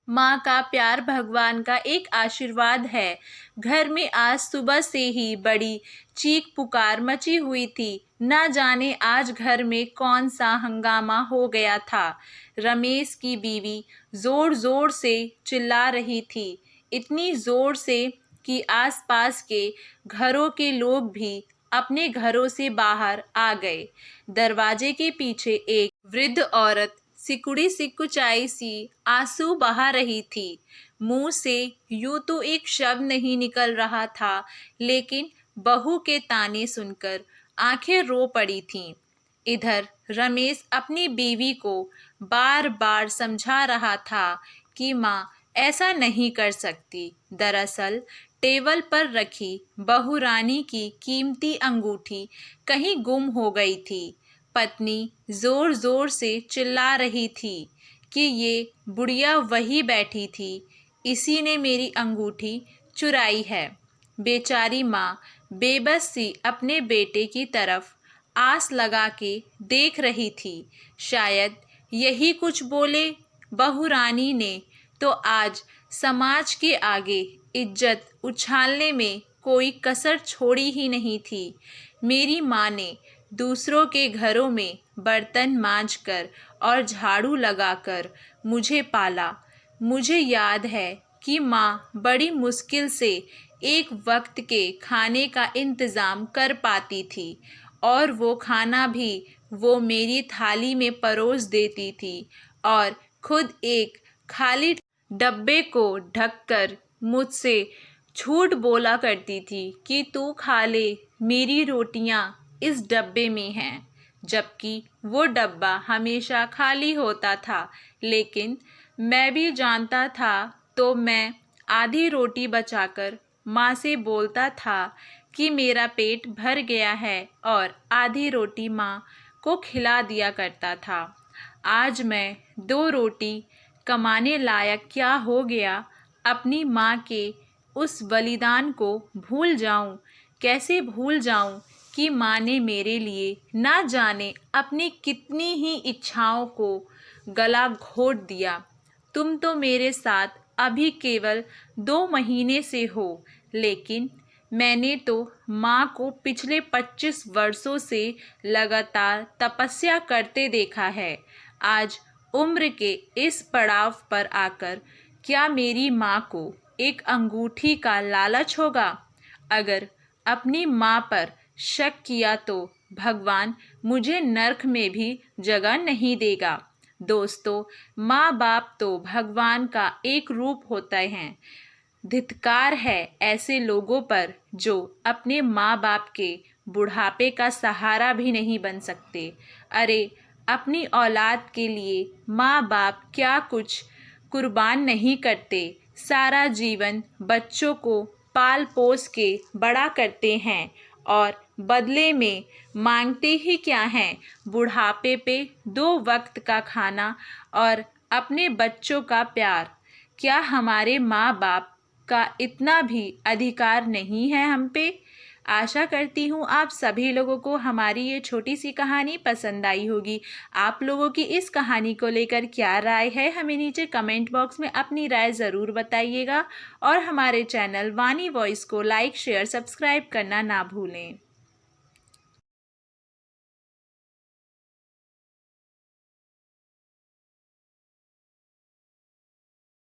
माँ का प्यार भगवान का एक आशीर्वाद है। घर में आज सुबह से ही बड़ी चीख पुकार मची हुई थी। ना जाने आज घर में कौन सा हंगामा हो गया था। रमेश की बीवी जोर जोर से चिल्ला रही थी, इतनी जोर से कि आसपास के घरों के लोग भी अपने घरों से बाहर आ गए। दरवाजे के पीछे एक वृद्ध औरत सिकुड़ी सिकुचाई सी आंसू बहा रही थी। मुंह से यूं तो एक शब्द नहीं निकल रहा था, लेकिन बहू के ताने सुनकर आंखें रो पड़ी थीं। इधर रमेश अपनी बीवी को बार बार समझा रहा था कि माँ ऐसा नहीं कर सकती। दरअसल टेबल पर रखी बहुरानी की कीमती अंगूठी कहीं गुम हो गई थी। पत्नी जोर जोर से चिल्ला रही थी कि ये बुढ़िया वही बैठी थी, इसी ने मेरी अंगूठी चुराई है। बेचारी माँ बेबस सी अपने बेटे की तरफ आस लगा के देख रही थी। शायद यही कुछ बोले। बहुरानी ने तो आज समाज के आगे इज्जत उछालने में कोई कसर छोड़ी ही नहीं थी। मेरी माँ ने दूसरों के घरों में बर्तन मांजकर और झाड़ू लगाकर मुझे पाला। मुझे याद है कि माँ बड़ी मुश्किल से एक वक्त के खाने का इंतज़ाम कर पाती थी, और वो खाना भी वो मेरी थाली में परोस देती थी और खुद एक खाली डब्बे को ढककर मुझसे झूठ बोला करती थी कि तू खा ले, मेरी रोटियां इस डब्बे में हैं। जबकि वो डब्बा हमेशा खाली होता था। लेकिन मैं भी जानता था, तो मैं आधी रोटी बचाकर माँ से बोलता था कि मेरा पेट भर गया है, और आधी रोटी माँ को खिला दिया करता था। आज मैं 2 रोटी कमाने लायक क्या हो गया? अपनी माँ के उस बलिदान को भूल जाऊं? कैसे भूल जाऊं कि माँ ने मेरे लिए ना जाने अपनी कितनी ही इच्छाओं को गला घोट दिया। तुम तो मेरे साथ अभी केवल 2 महीने से हो, लेकिन मैंने तो माँ को पिछले 25 वर्षों से लगातार तपस्या करते देखा है। आज उम्र के इस पड़ाव पर आकर क्या मेरी माँ को एक अंगूठी का लालच होगा? अगर अपनी माँ पर शक किया तो भगवान मुझे नर्क में भी जगह नहीं देगा। दोस्तों, माँ बाप तो भगवान का एक रूप होते हैं। धिक्कार है ऐसे लोगों पर जो अपने माँ बाप के बुढ़ापे का सहारा भी नहीं बन सकते। अरे, अपनी औलाद के लिए माँ बाप क्या कुछ कुर्बान नहीं करते। सारा जीवन बच्चों को पाल पोस के बड़ा करते हैं, और बदले में मांगते ही क्या हैं? बुढ़ापे पे 2 वक्त का खाना और अपने बच्चों का प्यार। क्या हमारे माँ बाप का इतना भी अधिकार नहीं है हम पे? आशा करती हूँ आप सभी लोगों को हमारी ये छोटी सी कहानी पसंद आई होगी। आप लोगों की इस कहानी को लेकर क्या राय है, हमें नीचे कमेंट बॉक्स में अपनी राय ज़रूर बताइएगा, और हमारे चैनल वानी वॉइस को लाइक शेयर सब्सक्राइब करना ना भूलें।